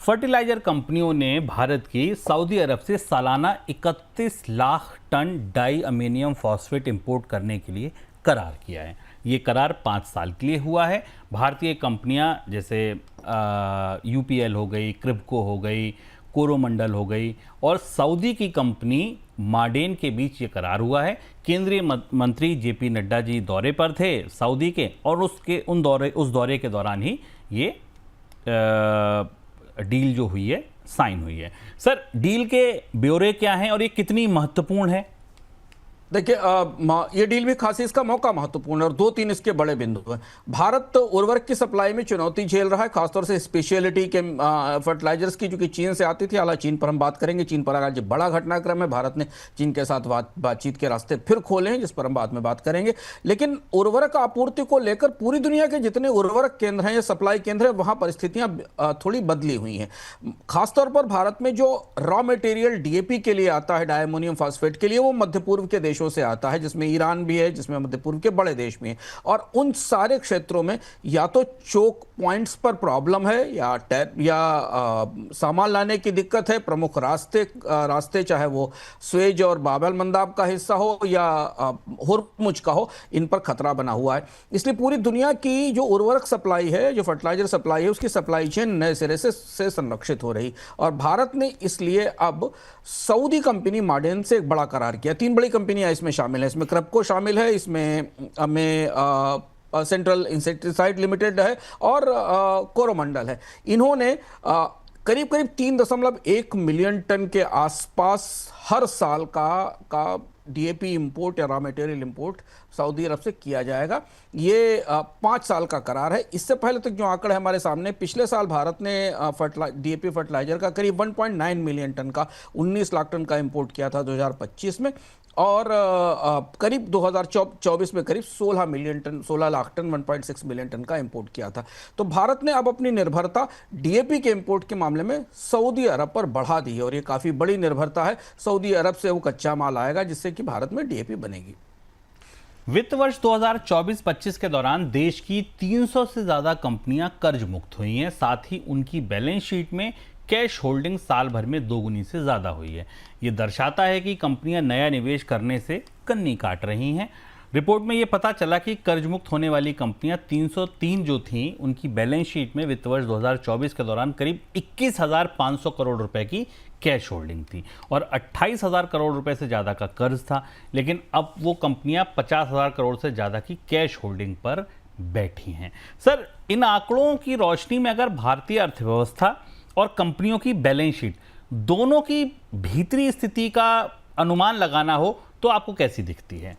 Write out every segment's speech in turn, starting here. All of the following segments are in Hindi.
फर्टिलाइजर कंपनियों ने भारत की सऊदी अरब से सालाना 31 lakh tonne diammonium phosphate import करने के लिए करार किया है। ये करार 5 साल के लिए हुआ है। भारतीय कंपनियां जैसे यूपीएल हो गई, क्रिप्को हो गई, कोरोमंडल हो गई और सऊदी की कंपनी माडेन के बीच ये करार हुआ है। केंद्रीय मंत्री जेपी नड्डा जी दौरे पर थे सऊदी के और उस दौरे के दौरान ही ये डील जो हुई है साइन हुई है। सर, डील के ब्यौरे क्या हैं और ये कितनी महत्वपूर्ण है? देखिए, ये डील भी खासी इसका मौका महत्वपूर्ण है और 2-3 इसके बड़े बिंदु हैं। भारत उर्वरक की सप्लाई में चुनौती झेल रहा है, खासतौर से स्पेशलिटी के फर्टिलाइजर्स की, जो कि चीन से आती थी। हालांकि चीन पर हम बात करेंगे। चीन पर आज बड़ा घटनाक्रम है। भारत ने चीन के साथ बातचीत के रास्ते फिर खोले हैं, जिस पर हम बाद में बात करेंगे। लेकिन उर्वरक आपूर्ति को लेकर पूरी दुनिया के जितने उर्वरक केंद्र हैं या सप्लाई केंद्र हैं, वहां परिस्थितियां थोड़ी बदली हुई हैं। खासतौर पर भारत में जो रॉ मटेरियल डीएपी के लिए आता है, डाई अमोनियम फॉस्फेट के लिए, वो मध्य पूर्व के देशों से आता है, जिसमें ईरान भी है, जिसमें मध्य पूर्व के बड़े देश भी हैं। और उन सारे क्षेत्रों में या तो चोक पॉइंट्स पर प्रॉब्लम है या सामान लाने की दिक्कत है। प्रमुख रास्ते चाहे वो स्वेज और बाब एल मंदाब का हिस्सा हो या हुर्मुज का हो, इन पर खतरा बना हुआ है। इसलिए पूरी दुनिया की जो उर्वरक सप्लाई है, जो फर्टिलाइजर सप्लाई है, उसकी सप्लाई चेन नए सिरे से संरक्षित हो रही। और भारत ने इसलिए अब सऊदी कंपनी माडेन से एक बड़ा करार किया। 3 बड़ी कंपनियां इसमें शामिल है। इसमें क्रिप्को शामिल है, इसमें सेंट्रल इंसेक्टिसाइड लिमिटेड है और कोरोमंडल है। इन्होंने करीब 3.1 मिलियन टन के आसपास हर साल का डीएपी इंपोर्ट या रॉ मटेरियल इंपोर्ट सऊदी अरब से किया जाएगा। ये 5 साल का करार है। इससे पहले तक जो आंकड़े हमारे सामने, पिछले साल भारत ने डीएपी फर्टिलाइजर का करीब 1.9 मिलियन टन का 19 लाख टन का इंपोर्ट किया था 2025 में, और करीब 2024 में करीब 16 लाख टन 1.6 मिलियन टन का इंपोर्ट किया था। तो भारत ने अब अपनी निर्भरता डीएपी के इंपोर्ट के मामले में सऊदी अरब पर बढ़ा दी है और ये काफ़ी बड़ी निर्भरता है। सऊदी अरब से वो कच्चा माल आएगा जिससे कि भारत में डीएपी बनेगी। वित्त वर्ष 2024-25 के दौरान देश की 300 से ज़्यादा कंपनियां कर्ज मुक्त हुई हैं। साथ ही उनकी बैलेंस शीट में कैश होल्डिंग साल भर में 2 गुनी से ज़्यादा हुई है। ये दर्शाता है कि कंपनियां नया निवेश करने से कन्नी काट रही हैं। रिपोर्ट में ये पता चला कि कर्ज मुक्त होने वाली कंपनियां 303 जो थीं, उनकी बैलेंस शीट में वित्त वर्ष 2024 के दौरान करीब 21,500 करोड़ रुपए की कैश होल्डिंग थी और 28,000 करोड़ रुपए से ज़्यादा का कर्ज था। लेकिन अब वो कंपनियां 50,000 करोड़ से ज़्यादा की कैश होल्डिंग पर बैठी हैं। सर, इन आंकड़ों की रोशनी में अगर भारतीय अर्थव्यवस्था और कंपनियों की बैलेंस शीट दोनों की भीतरी स्थिति का अनुमान लगाना हो तो आपको कैसी दिखती है?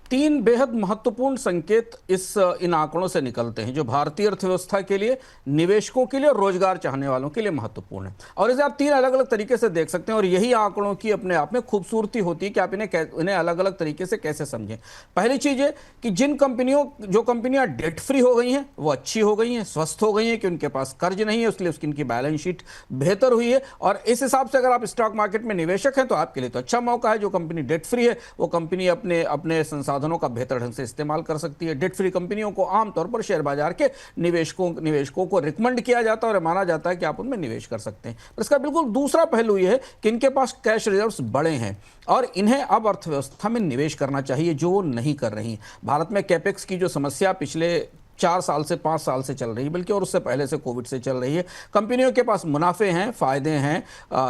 3 बेहद महत्वपूर्ण संकेत इन आंकड़ों से निकलते हैं, जो भारतीय अर्थव्यवस्था के लिए, निवेशकों के लिए और रोजगार चाहने वालों के लिए महत्वपूर्ण है। और इसे आप 3 अलग अलग तरीके से देख सकते हैं और यही आंकड़ों की अपने आप में खूबसूरती होती है कि आप इन्हें अलग अलग तरीके से कैसे समझें। पहली चीज है कि जो कंपनियां डेट फ्री हो गई हैं वो अच्छी हो गई हैं, स्वस्थ हो गई हैं, कि उनके पास कर्ज नहीं है, इसलिए उनकी बैलेंस शीट बेहतर हुई है। और इस हिसाब से अगर आप स्टॉक मार्केट में निवेशक हैं तो आपके लिए तो अच्छा मौका है। जो कंपनी डेट फ्री है वो कंपनी अपने संसाधनों का बेहतर ढंग से इस्तेमाल कर सकती है। डेट फ्री कंपनियों को आमतौर पर शेयर बाजार के निवेशकों को रिकमेंड किया जाता है और माना जाता है कि आप उनमें निवेश कर सकते हैं। पर इसका बिल्कुल दूसरा पहलू यह है कि इनके पास कैश रिजर्व्स बड़े हैं और इन्हें अब अर्थव्यवस्था में निवेश करना चाहिए, जो वो नहीं कर रही। भारत में कैपेक्स की जो समस्या पिछले 4 साल से 5 साल से चल रही है, बल्कि और उससे पहले से कोविड से चल रही है। कंपनियों के पास मुनाफे हैं, फायदे हैं,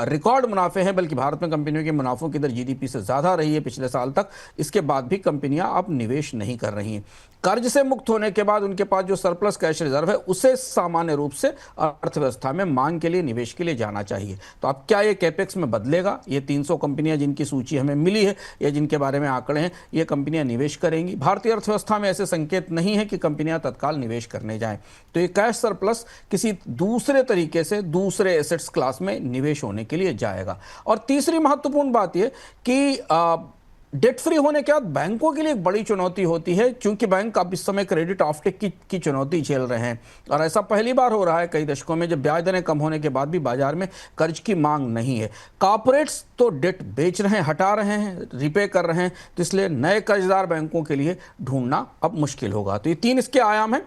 रिकॉर्ड मुनाफे हैं, बल्कि भारत में कंपनियों के मुनाफों की दर जीडीपी से ज़्यादा रही है पिछले साल तक। इसके बाद भी कंपनियां अब निवेश नहीं कर रही हैं। कर्ज से मुक्त होने के बाद उनके पास जो सरप्लस कैश रिजर्व है उसे सामान्य रूप से अर्थव्यवस्था में मांग के लिए, निवेश के लिए जाना चाहिए। तो अब क्या ये कैपेक्स में बदलेगा? ये 300 कंपनियां जिनकी सूची हमें मिली है या जिनके बारे में आंकड़े हैं, ये कंपनियां निवेश करेंगी। भारतीय अर्थव्यवस्था में ऐसे संकेत नहीं है कि कंपनियां तत्काल निवेश करने जाएं। तो ये कैश सरप्लस किसी दूसरे तरीके से दूसरे एसेट्स क्लास में निवेश होने के लिए जाएगा। और तीसरी महत्वपूर्ण बात यह कि डेट फ्री होने के बाद बैंकों के लिए एक बड़ी चुनौती होती है, क्योंकि बैंक अब इस समय क्रेडिट ऑफटेक की चुनौती झेल रहे हैं। और ऐसा पहली बार हो रहा है कई दशकों में, जब ब्याज दरें कम होने के बाद भी बाजार में कर्ज की मांग नहीं है। कॉर्पोरेट्स तो डेट बेच रहे हैं, हटा रहे हैं, रिपे कर रहे हैं, तो इसलिए नए कर्जदार बैंकों के लिए ढूंढना अब मुश्किल होगा। तो ये 3 इसके आयाम हैं।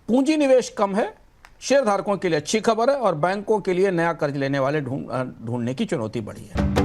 पूंजी निवेश कम है, शेयर धारकों के लिए अच्छी खबर है और बैंकों के लिए नया कर्ज लेने वाले ढूंढने की चुनौती बढ़ी है।